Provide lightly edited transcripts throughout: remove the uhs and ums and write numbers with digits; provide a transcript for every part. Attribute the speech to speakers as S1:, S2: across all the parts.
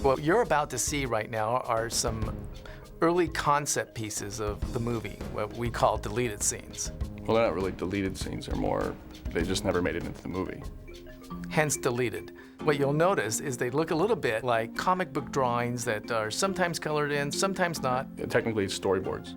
S1: What you're about to see right now are some early concept pieces of the movie, what we call deleted scenes.
S2: Well, they're not really deleted scenes. They're more, they just never made it into the movie.
S1: Hence deleted. What you'll notice is they look a little bit like comic book drawings that are sometimes colored in, sometimes not.
S2: Technically, it's storyboards.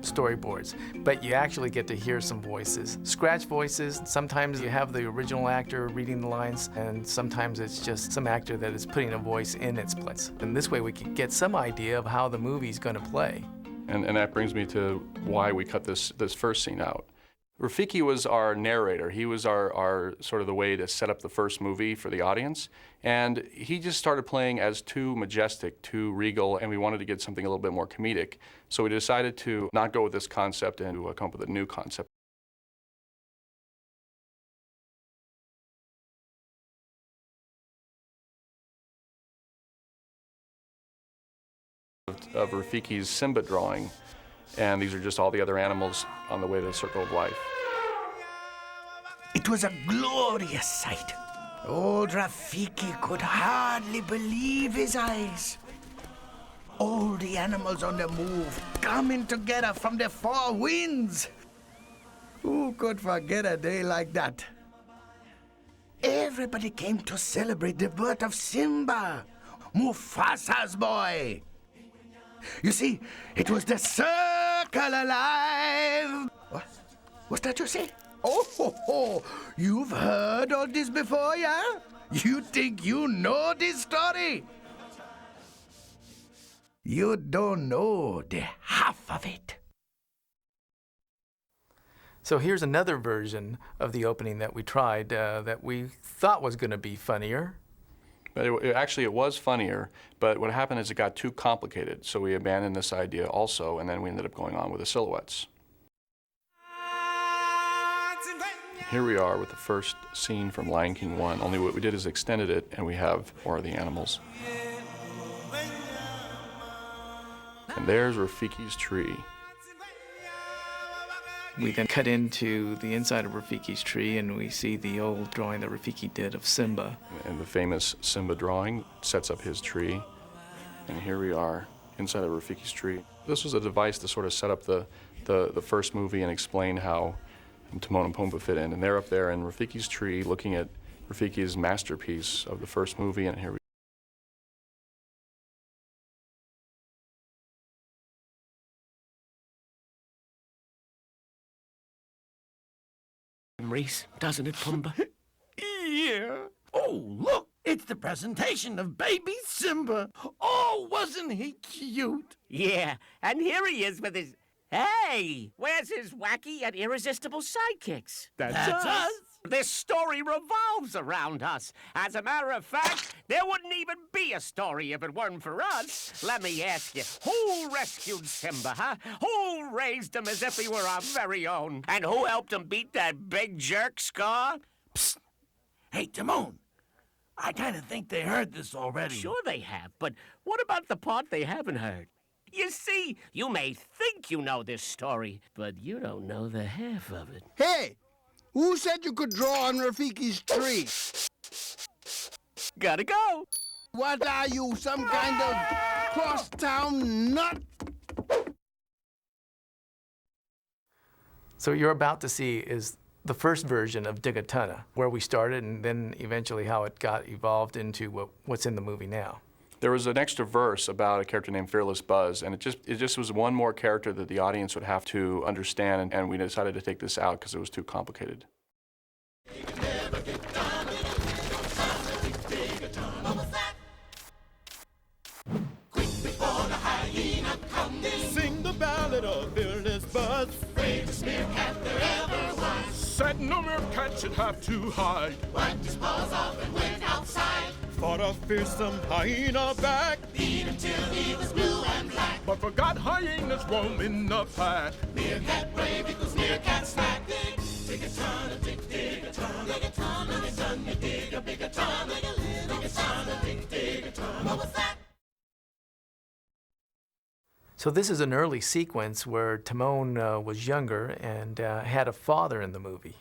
S1: Storyboards, but you actually get to hear some voices. Scratch voices, sometimes you have the original actor reading the lines, and sometimes it's just some actor that is putting a voice in its place. And this way we can get some idea of how the movie's gonna play.
S2: And that brings me to why we cut this first scene out. Rafiki was our narrator. He was our sort of the way to set up the first movie for the audience. And he just started playing as too majestic, too regal, and we wanted to get something a little bit more comedic. So we decided to not go with this concept and to come up with a new concept. Of Rafiki's Simba drawing, and these are just all the other animals on the way to the circle of life.
S3: It was a glorious sight. Old Rafiki could hardly believe his eyes. All the animals on the move, coming together from the four winds. Who could forget a day like that? Everybody came to celebrate the birth of Simba, Mufasa's boy. You see, it was the circle alive. What? What's that you say? Oh, you've heard all this before, yeah? You think you know this story? You don't know the half of it.
S1: So here's another version of the opening that we tried that we thought was gonna be funnier.
S2: But it was funnier, but what happened is it got too complicated, so we abandoned this idea also, and then we ended up going on with the silhouettes. Here we are with the first scene from Lion King 1, only what we did is extended it, and we have more of the animals. And there's Rafiki's tree.
S1: We then cut into the inside of Rafiki's tree, and we see the old drawing that Rafiki did of Simba.
S2: And the famous Simba drawing sets up his tree. And here we are inside of Rafiki's tree. This was a device to sort of set up the first movie and explain how Timon and Pumbaa fit in. And they're up there in Rafiki's tree looking at Rafiki's masterpiece of the first movie, and here we
S4: Memories, doesn't it, Pumbaa?
S3: Yeah. Oh, look, it's the presentation of baby Simba. Oh, wasn't he cute?
S4: Yeah, and here he is with his... Hey, where's his wacky and irresistible sidekicks?
S3: That's us.
S4: This story revolves around us. As a matter of fact, there wouldn't even be a story if it weren't for us. Let me ask you, who rescued Simba, huh? Who raised him as if he were our very own? And who helped him beat that big jerk Scar?
S3: Psst. Hey, Timon, I kind of think they heard this already.
S4: Sure they have, but what about the part they haven't heard? You see, you may think you know this story, but you don't know the half of it.
S5: Hey, who said you could draw on Rafiki's tree?
S4: Gotta go.
S5: What are you, some kind of crosstown nut?
S1: So what you're about to see is the first version of Digatana, where we started and then eventually how it got evolved into what's in the movie now.
S2: There was an extra verse about a character named Fearless Buzz, and it just was one more character that the audience would have to understand, and we decided to take this out because it was too complicated.
S6: Sing the ballad of Fearless Buzz. Bravest meerkat there ever was. Said no meerkat should have to hide. Wiped his paws off and went outside. Fought a fearsome hyena back. Beat him till he was blue and black. But forgot hyenas roam in the pack. Meerkat brave equals meerkat snack. Dig a ton, dig a ton, dig a ton, dig a ton, you dig a big a ton, dig a little ton, dig a ton. What was that?
S1: So this is an early sequence where Timon was younger and had a father in the movie.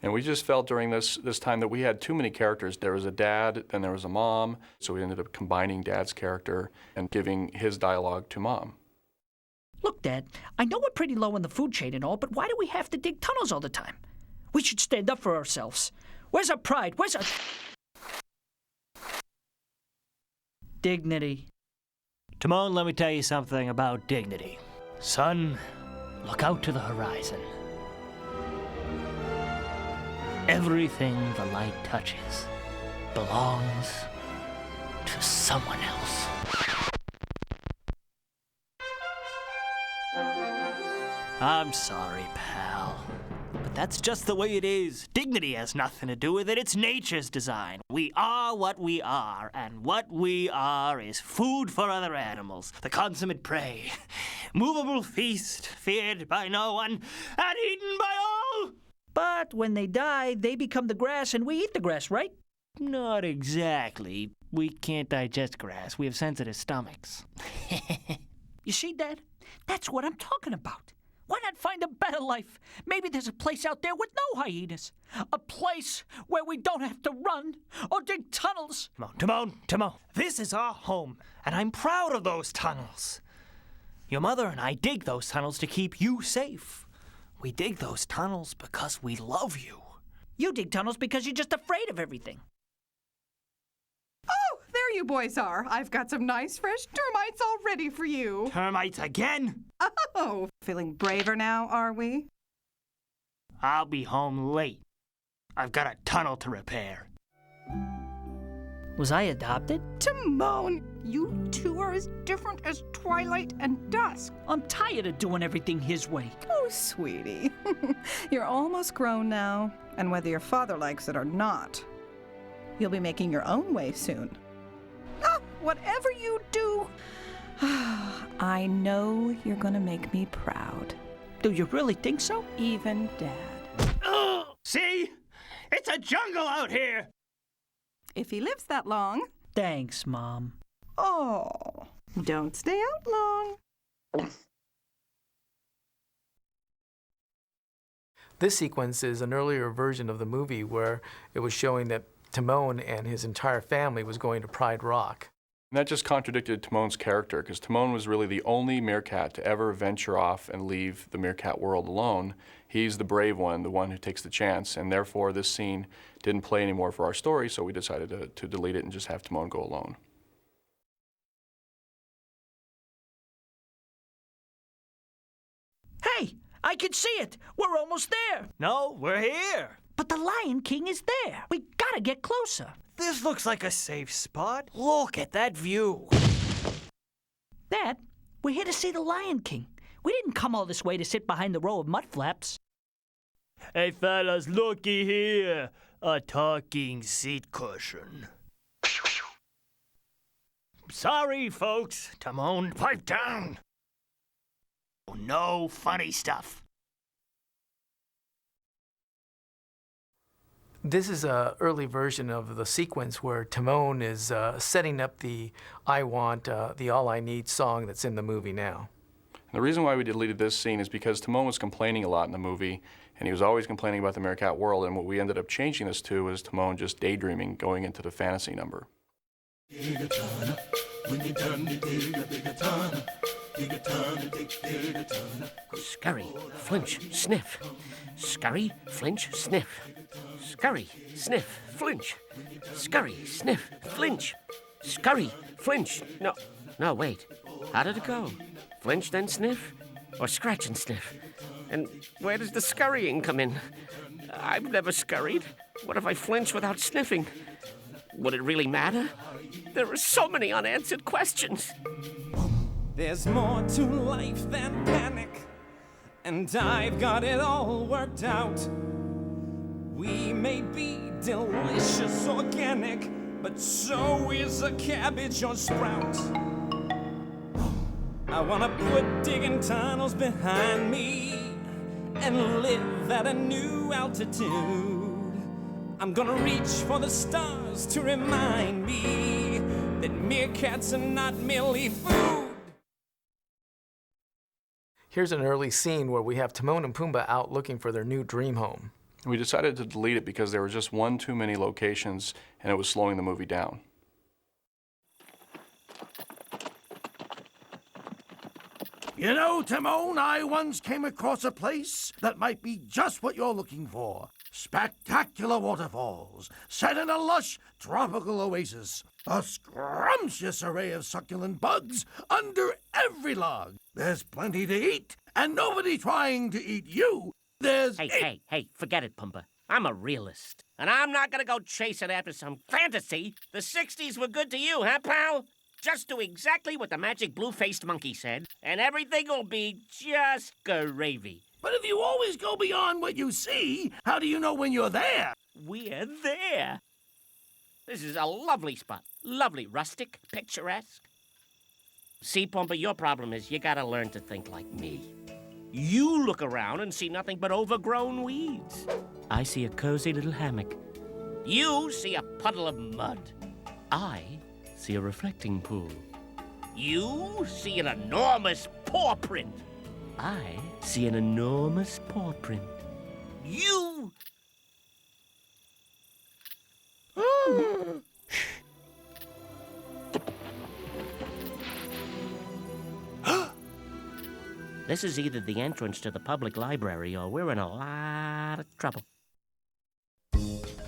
S2: And we just felt during this time that we had too many characters. There was a dad, then there was a mom, so we ended up combining Dad's character and giving his dialogue to Mom.
S7: Look, Dad, I know we're pretty low in the food chain and all, but why do we have to dig tunnels all the time? We should stand up for ourselves. Where's our pride? Where's our dignity?
S8: Timon, let me tell you something about dignity. Son, look out to the horizon. Everything the light touches belongs to someone else. I'm sorry, pal. But that's just the way it is. Dignity has nothing to do with it. It's nature's design. We are what we are, and what we are is food for other animals. The consummate prey. Movable feast, feared by no one, and eaten by all!
S7: But when they die, they become the grass and we eat the grass, right?
S8: Not exactly. We can't digest grass. We have sensitive stomachs.
S7: You see, Dad? That's what I'm talking about. Why not find a better life? Maybe there's a place out there with no hyenas. A place where we don't have to run or dig tunnels.
S8: Timon, this is our home, and I'm proud of those tunnels. Your mother and I dig those tunnels to keep you safe. We dig those tunnels because we love you.
S7: You dig tunnels because you're just afraid of everything.
S9: Oh, there you boys are. I've got some nice fresh termites all ready for you.
S8: Termites again?
S9: Oh, feeling braver now, are we?
S8: I'll be home late. I've got a tunnel to repair.
S7: Was I adopted?
S9: Timon, you two are as different as twilight and dusk.
S7: I'm tired of doing everything his way.
S9: Oh, sweetie. You're almost grown now, and whether your father likes it or not, you'll be making your own way soon. Ah, whatever you do, I know you're gonna make me proud.
S7: Do you really think so?
S9: Even Dad.
S8: See? It's a jungle out here!
S9: If he lives that long.
S7: Thanks, Mom.
S9: Oh, don't stay out long.
S1: This sequence is an earlier version of the movie where it was showing that Timon and his entire family was going to Pride Rock.
S2: And that just contradicted Timon's character, because Timon was really the only meerkat to ever venture off and leave the meerkat world alone. He's the brave one, the one who takes the chance, and therefore this scene didn't play anymore for our story, so we decided to delete it and just have Timon go alone.
S7: Hey, I can see it. We're almost there.
S8: No, we're here.
S7: But the Lion King is there. We gotta get closer.
S8: This looks like a safe spot. Look at that view.
S7: Dad, we're here to see the Lion King. We didn't come all this way to sit behind the row of mud flaps.
S8: Hey, fellas, looky here. A talking seat cushion. Sorry, folks. Timon, pipe down. No funny stuff.
S1: This is an early version of the sequence where Timon is setting up the I Want, the All I Need song that's in the movie now.
S2: And the reason why we deleted this scene is because Timon was complaining a lot in the movie, and he was always complaining about the meerkat world, and what we ended up changing this to was Timon just daydreaming, going into the fantasy number.
S4: Scurry, flinch, sniff. Scurry, flinch, sniff. Scurry, sniff, flinch. Scurry, sniff, flinch. Scurry, flinch. No, wait. How did it go? Flinch, then sniff? Or scratch and sniff? And where does the scurrying come in? I've never scurried. What if I flinch without sniffing? Would it really matter? There are so many unanswered questions.
S10: There's more to life than panic, and I've got it all worked out. We may be delicious organic, but so is a cabbage or sprout. I wanna put digging tunnels behind me and live at a new altitude. I'm gonna reach for the stars to remind me that meerkats are not merely food.
S1: Here's an early scene where we have Timon and Pumbaa out looking for their new dream home.
S2: We decided to delete it because there were just one too many locations and it was slowing the movie down.
S3: You know, Timon, I once came across a place that might be just what you're looking for. Spectacular waterfalls, set in a lush tropical oasis. A scrumptious array of succulent bugs under every log. There's plenty to eat, and nobody trying to eat you. There's...
S4: Hey, forget it, Pumbaa. I'm a realist. And I'm not gonna go chasing after some fantasy. The 60s were good to you, huh, pal? Just do exactly what the magic blue-faced monkey said, and everything will be just gravy.
S3: But if you always go beyond what you see, how do you know when you're there?
S4: We're there. This is a lovely spot. Lovely, rustic, picturesque. See, Pumbaa, your problem is you gotta learn to think like me. You look around and see nothing but overgrown weeds. I see a cozy little hammock. You see a puddle of mud. I see a reflecting pool. You see an enormous paw print. I see an enormous paw print. You... This is either the entrance to the public library or we're in a lot of trouble.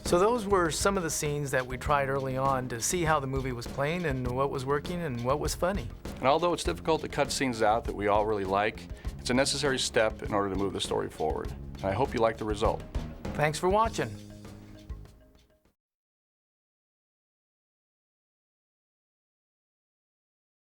S1: So those were some of the scenes that we tried early on to see how the movie was playing and what was working and what was funny.
S2: And although it's difficult to cut scenes out that we all really like, it's a necessary step in order to move the story forward. And I hope you like the result.
S1: Thanks for watching.